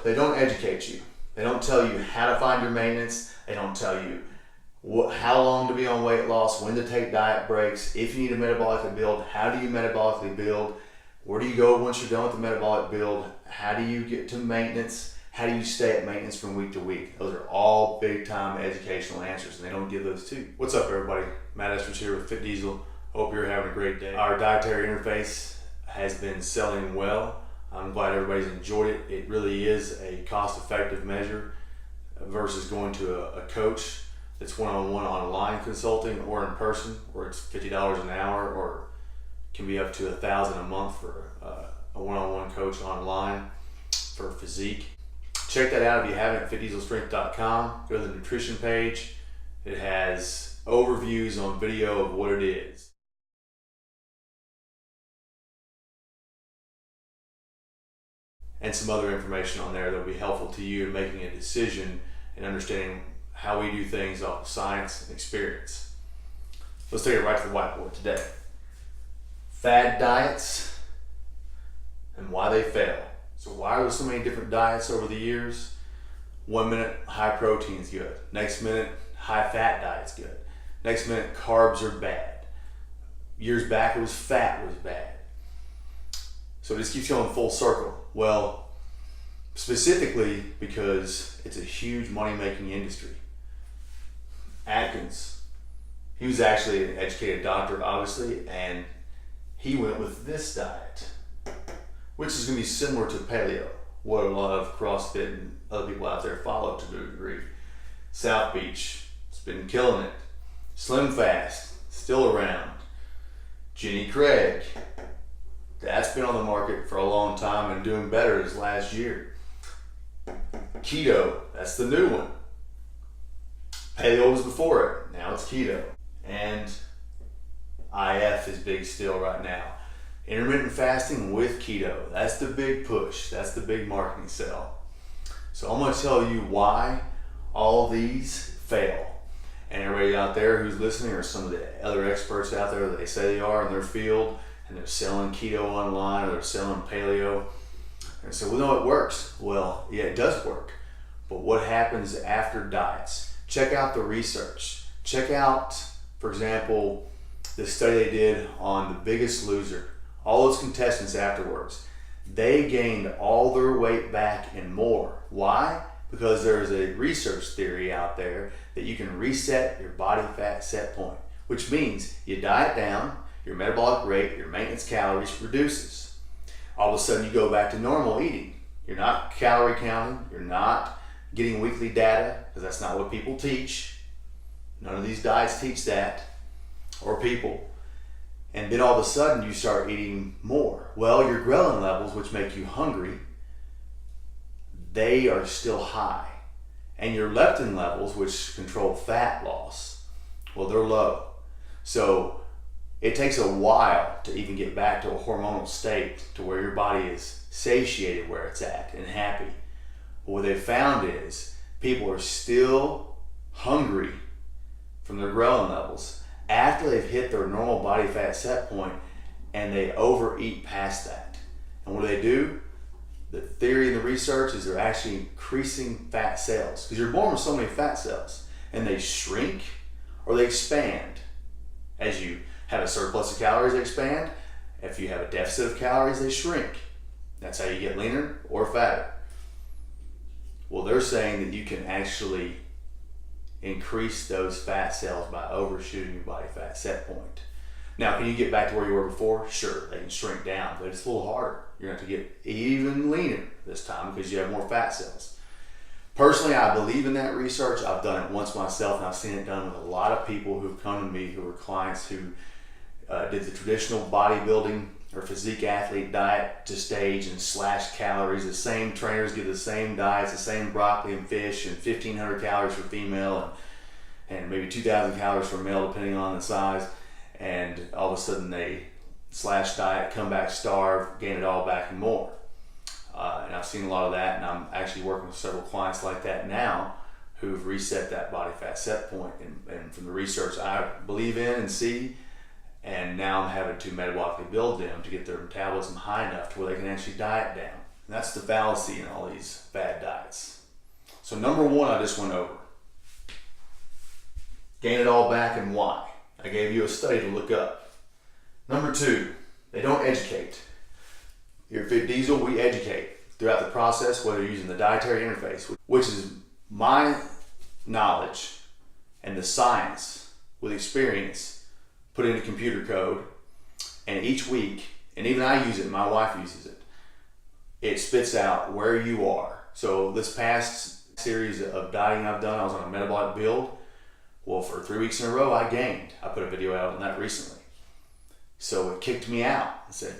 they don't educate you. They don't tell you how to find your maintenance. They don't tell you how long to be on weight loss, when to take diet breaks, if you need to metabolically build, how do you metabolically build, where do you go once you're done with the metabolic build, how do you get to maintenance, how do you stay at maintenance from week to week. Those are all big time educational answers, and they don't give those to you. What's up, everybody? Matt Estridge here with Fit Diesel. Hope you're having a great day. Our dietary interface has been selling well. I'm glad everybody's enjoyed it. It really is a cost-effective measure versus going to a coach that's one-on-one online consulting or in person, where it's $50 an hour or can be up to $1,000 a month for a one-on-one coach online for physique. Check that out if you haven't at fitdieselstrength.com. Go to the nutrition page. It has overviews on video of what it is. And some other information on there that will be helpful to you in making a decision and understanding how we do things off of science and experience. Let's take it right to the whiteboard today. Fad diets and why they fail. So why are there so many different diets over the years? 1 minute high protein is good. Next minute high fat diet's good. Next minute carbs are bad. Years back it was fat was bad. So it just keeps going full circle. Well, specifically because it's a huge money-making industry. Atkins, he was actually an educated doctor, obviously, and he went with this diet, which is going to be similar to paleo, what a lot of CrossFit and other people out there follow to a degree. South Beach, it's been killing it. Slim Fast, still around. Jenny Craig, that's been on the market for a long time and doing better this last year. Keto, that's the new one. Paleo was before it, now it's keto. And IF is big still right now. Intermittent fasting with keto, that's the big push, that's the big marketing sell. So I'm gonna tell you why all these fail. And everybody out there who's listening, or some of the other experts out there that they say they are in their field, and they're selling keto online or they're selling paleo, and so we know it works. Well, yeah, it does work. But what happens after diets? Check out the research. Check out, for example, the study they did on The Biggest Loser. All those contestants afterwards, they gained all their weight back and more. Why? Because there's a research theory out there that you can reset your body fat set point, which means you diet down, your metabolic rate, your maintenance calories reduces. All of a sudden you go back to normal eating. You're not calorie counting, you're not getting weekly data, because that's not what people teach. None of these diets teach that, or people. And then all of a sudden you start eating more. Well, your ghrelin levels, which make you hungry, they are still high. And your leptin levels, which control fat loss, well, they're low. So it takes a while to even get back to a hormonal state to where your body is satiated where it's at and happy. What they found is people are still hungry from their ghrelin levels after they've hit their normal body fat set point, and they overeat past that. And what do? The theory and the research is they're actually increasing fat cells, because you're born with so many fat cells, and they shrink or they expand. As you have a surplus of calories, they expand. If you have a deficit of calories, they shrink. That's how you get leaner or fatter. Well, they're saying that you can actually increase those fat cells by overshooting your body fat set point. Now, can you get back to where you were before? Sure, they can shrink down, but it's a little harder. You're going to have to get even leaner this time because you have more fat cells. Personally, I believe in that research. I've done it once myself, and I've seen it done with a lot of people who've come to me who are clients who did the traditional bodybuilding or physique athlete diet to stage and slash calories. The same trainers give the same diets, the same broccoli and fish, and 1,500 calories for female and maybe 2,000 calories for male, depending on the size. And all of a sudden they slash diet, come back starved, gain it all back and more. And I've seen a lot of that, and I'm actually working with several clients like that now who've reset that body fat set point. And from the research I believe in and see, and now I'm having to metabolically build them to get their metabolism high enough to where they can actually diet down. And that's the fallacy in all these fad So number one, I just went over. Gain it all back and why. I gave you a study to look up. Number two, they don't educate. Here at Fit Diesel, we educate throughout the process, whether you're using the dietary interface, which is my knowledge and the science with experience put into computer code, and each week, and even I use it, my wife uses it, it spits out where you are. So this past series of dieting I've done, I was on a metabolic build. Well, for 3 weeks in a row, I gained. I put a video out on that recently. So it kicked me out and said,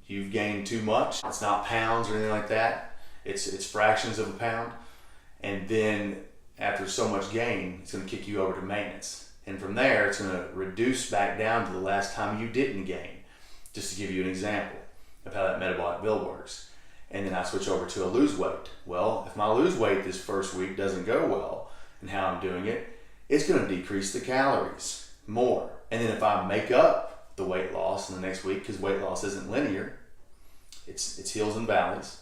you've gained too much. It's not pounds or anything like that. It's fractions of a pound. And then after so much gain, it's going to kick you over to maintenance. And from there, it's going to reduce back down to the last time you didn't gain. Just to give you an example of how that metabolic build works. And then I switch over to a lose weight. Well, if my lose weight this first week doesn't go well and how I'm doing it, it's going to decrease the calories more. And then if I make up the weight loss in the next week, because weight loss isn't linear, it's hills and valleys,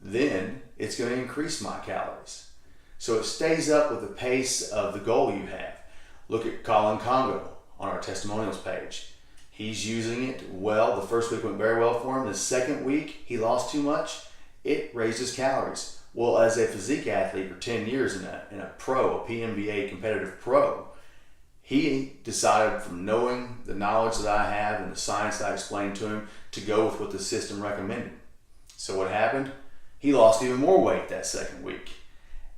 then it's going to increase my calories. So it stays up with the pace of the goal you have. Look at Colin Congo on our testimonials page. He's using it well. The first week went very well for him. The second week, he lost too much. It raised his calories. Well, as a physique athlete for 10 years and a pro, a PMBA competitive pro, he decided from knowing the knowledge that I have and the science that I explained to him to go with what the system recommended. So what happened? He lost even more weight that second week.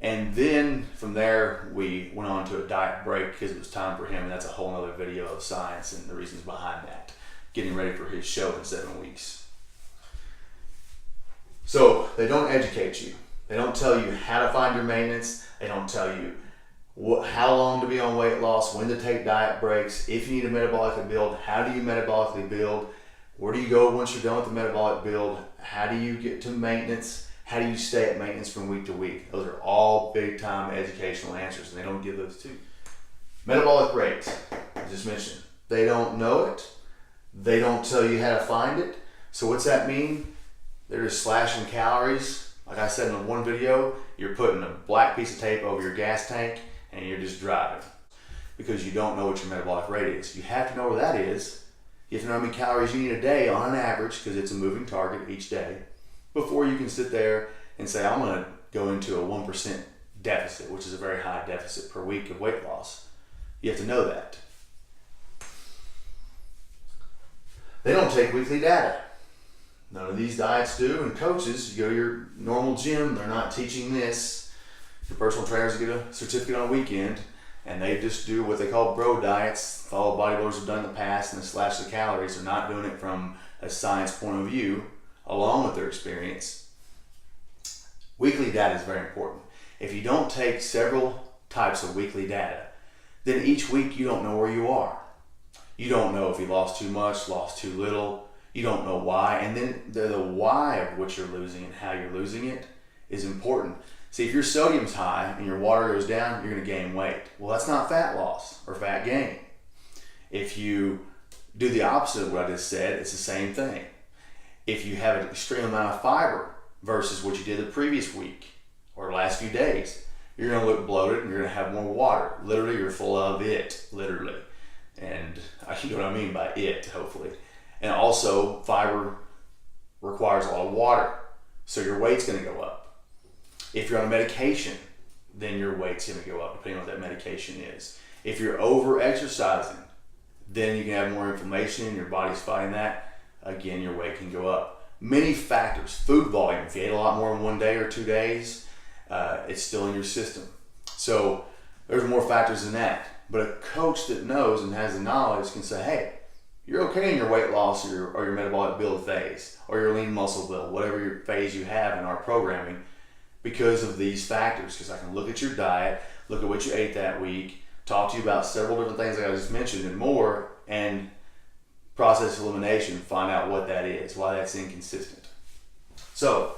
And then from there, we went on to a diet break because it was time for him. And that's a whole other video of science and the reasons behind that. Getting ready for his show in 7 weeks. So they don't educate you. They don't tell you how to find your maintenance. They don't tell you how long to be on weight loss, when to take diet breaks, if you need to metabolically build, how do you metabolically build, where do you go once you're done with the metabolic build, how do you get to maintenance, how do you stay at maintenance from week to week. Those are all big time educational answers, and they don't give those to you. Metabolic rate, I just mentioned, they don't know it. They don't tell you how to find it. So what's that mean? They're just slashing calories. Like I said in the one video, you're putting a black piece of tape over your gas tank and you're just driving because you don't know what your metabolic rate is. You have to know where that is. You have to know how many calories you need a day on an average, because it's a moving target each day, before you can sit there and say, I'm going to go into a 1% deficit, which is a very high deficit per week of weight loss. You have to know that. They don't take weekly data. None of these diets do, and coaches, you go to your normal gym, they're not teaching this. Your personal trainers get a certificate on a weekend, and they just do what they call bro diets, follow bodybuilders have done in the past, and they slash the calories. They're not doing it from a science point of view, along with their experience. Weekly data is very important. If you don't take several types of weekly data, then each week you don't know where you are. You don't know if you lost too much, lost too little. You don't know why, and then the why of what you're losing and how you're losing it is important. See, if your sodium's high and your water goes down, you're going to gain weight. Well, that's not fat loss or fat gain. If you do the opposite of what I just said, it's the same thing. If you have an extreme amount of fiber versus what you did the previous week or last few days, you're going to look bloated and you're going to have more water. Literally, you're full of it, literally. And you know what I mean by it, hopefully. And also, fiber requires a lot of water, so your weight's going to go up. If you're on a medication, then your weight's going to go up, depending on what that medication is. If you're over-exercising, then you can have more inflammation and your body's fighting that. Again, your weight can go up. Many factors. Food volume. If you ate a lot more in 1 day or 2 days, it's still in your system. So there's more factors than that. But a coach that knows and has the knowledge can say, hey, you're okay in your weight loss or your metabolic build phase or your lean muscle build, whatever your phase you have in our programming, because of these factors. Because I can look at your diet, look at what you ate that week, talk to you about several different things like I just mentioned and more, and process elimination, find out what that is, why that's inconsistent. So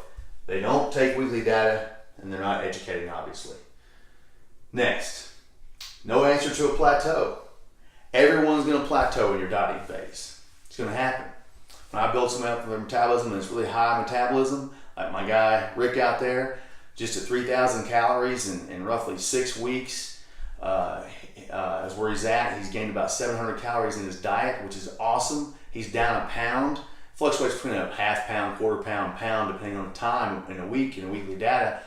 they don't take weekly data and they're not educating, obviously. Next, no answer to a plateau. Everyone's going to plateau in your dieting phase. It's going to happen. When I build someone up for their metabolism and it's really high metabolism, like my guy Rick out there, just at 3,000 calories in roughly 6 weeks is where he's at. He's gained about 700 calories in his diet, which is awesome. He's down a pound, fluctuates between a half pound, quarter pound, pound, depending on the time in a week, in weekly data.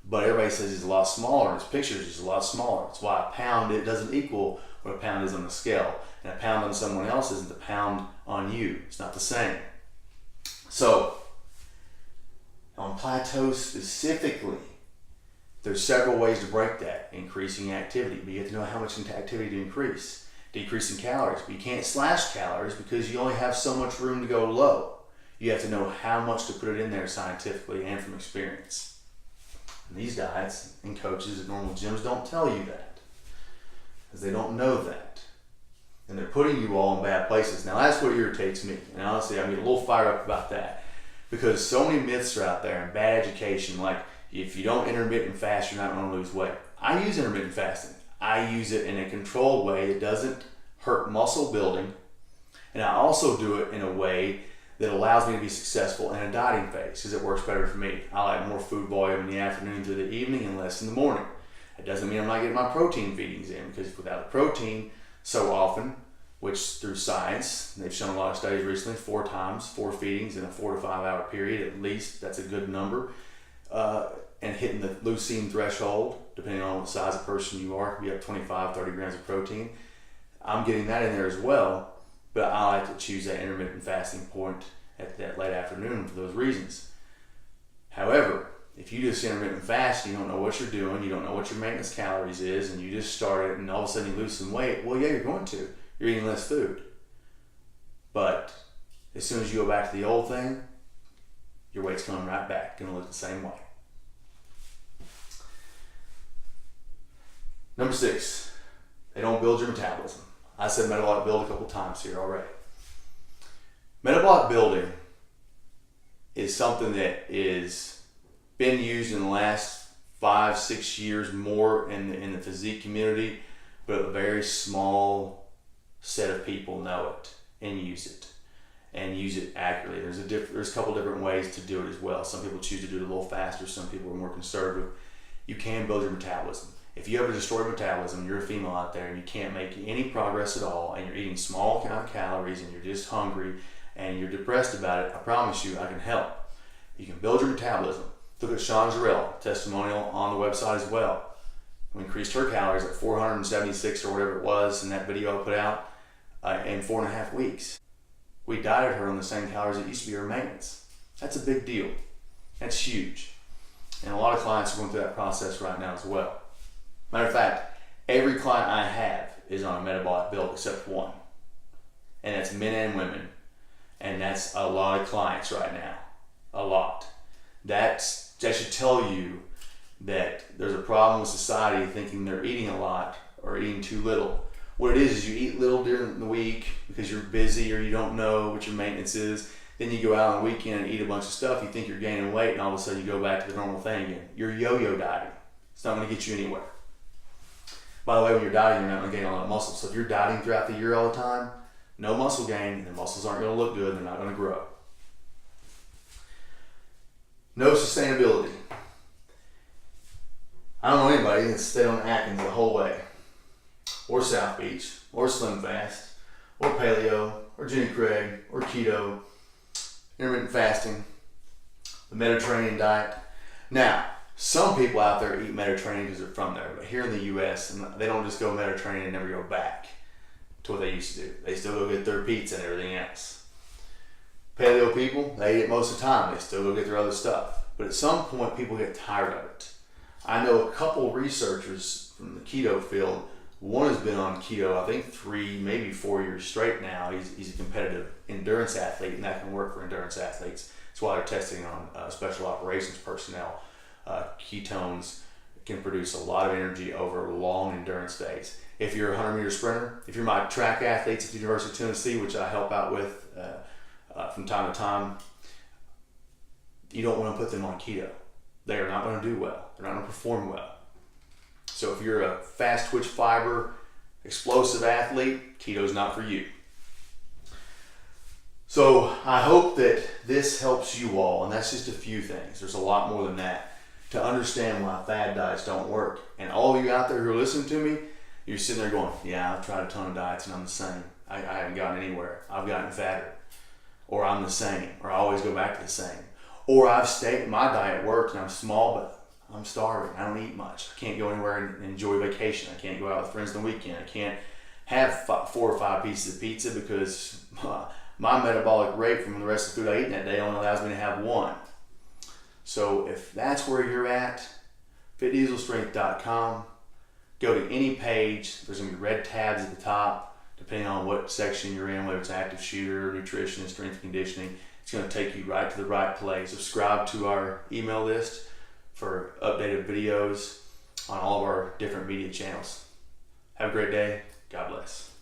But everybody says he's a lot smaller. His pictures is a lot smaller. That's why a pound, it doesn't equal what a pound is on the scale. And a pound on someone else isn't a pound on you. It's not the same. So, on plateau specifically, there's several ways to break that. Increasing activity, but you have to know how much activity to increase. Decreasing calories, but you can't slash calories because you only have so much room to go low. You have to know how much to put it in there scientifically and from experience. And these diets and coaches at normal gyms don't tell you that because they don't know that. And they're putting you all in bad places. Now that's what irritates me. And honestly, I get a little fired up about that because so many myths are out there and bad education, like if you don't intermittent fast, you're not going to lose weight. I use intermittent fasting. I use it in a controlled way. It doesn't hurt muscle building. And I also do it in a way that allows me to be successful in a dieting phase because it works better for me. I like more food volume in the afternoon through the evening and less in the morning. It doesn't mean I'm not getting my protein feedings in because without the protein, so often, which through science, they've shown a lot of studies recently, 4 feedings in a 4 to 5 hour period at least, that's a good number. And hitting the leucine threshold, depending on what size of person you are, it can be up 25, 30 grams of protein. I'm getting that in there as well, but I like to choose that intermittent fasting point at that late afternoon for those reasons. However, if you just intermittent fast, you don't know what you're doing, you don't know what your maintenance calories is, and you just start it and all of a sudden you lose some weight, well, yeah, you're going to. You're eating less food. But as soon as you go back to the old thing, your weight's coming right back, going to look the same way. Number 6, they don't build your metabolism. I said metabolic build a couple times here already. Metabolic building is something that is been used in the last 5-6 years more in the physique community, but a very small set of people know it and use it accurately. There's a couple different ways to do it as well. Some people choose to do it a little faster. Some people are more conservative. You can build your metabolism. If you ever destroy metabolism, you're a female out there and you can't make any progress at all and you're eating small amount of calories and you're just hungry and you're depressed about it, I promise you I can help. You can build your metabolism. Look at Sean Jarrell, testimonial on the website as well. We increased her calories at 476 or whatever it was in that video I put out in 4.5 weeks. We dieted her on the same calories that used to be her maintenance. That's a big deal. That's huge. And a lot of clients are going through that process right now as well. Matter of fact, every client I have is on a metabolic build except one. And that's men and women. And that's a lot of clients right now. A lot. That should tell you that there's a problem with society thinking they're eating a lot or eating too little. What it is you eat little during the week because you're busy or you don't know what your maintenance is. Then you go out on the weekend and eat a bunch of stuff. You think you're gaining weight and all of a sudden you go back to the normal thing again. You're yo-yo dieting. It's not going to get you anywhere. By the way, when you're dieting, you're not going to gain a lot of muscle. So if you're dieting throughout the year all the time, no muscle gain, the muscles aren't going to look good, they're not going to grow. No sustainability. I don't know anybody that's stayed on Atkins the whole way, or South Beach, or Slim Fast, or Paleo, or Jenny Craig, or Keto, intermittent fasting, the Mediterranean diet. Now, some people out there eat Mediterranean because they're from there, but here in the U.S., they don't just go Mediterranean and never go back to what they used to do. They still go get their pizza and everything else. Paleo people, they eat it most of the time. They still go get their other stuff. But at some point, people get tired of it. I know a couple researchers from the keto field. One has been on keto, I think 3, maybe 4 years straight now. He's a competitive endurance athlete, and that can work for endurance athletes. That's why they're testing on special operations personnel. Ketones can produce a lot of energy over long endurance days. If you're a 100-meter sprinter, if you're my track athletes at the University of Tennessee, which I help out with from time to time, you don't want to put them on keto. They are not going to do well. They're not going to perform well. So if you're a fast twitch fiber, explosive athlete, keto is not for you. So I hope that this helps you all, and that's just a few things. There's a lot more than that. to understand why fad diets don't work. And all of you out there who are listening to me, you're sitting there going, yeah, I've tried a ton of diets and I'm the same. I haven't gotten anywhere. I've gotten fatter. Or I'm the same. Or I always go back to the same. Or I've stayed, my diet worked and I'm small, but I'm starving. I don't eat much. I can't go anywhere and enjoy vacation. I can't go out with friends on the weekend. I can't have 4 or 5 pieces of pizza because my metabolic rate from the rest of the food I eat in that day only allows me to have 1. So if that's where you're at, fitdieselstrength.com. Go to any page. There's going to be red tabs at the top, depending on what section you're in, whether it's active shooter, nutrition, strength and conditioning. It's going to take you right to the right place. Subscribe to our email list for updated videos on all of our different media channels. Have a great day. God bless.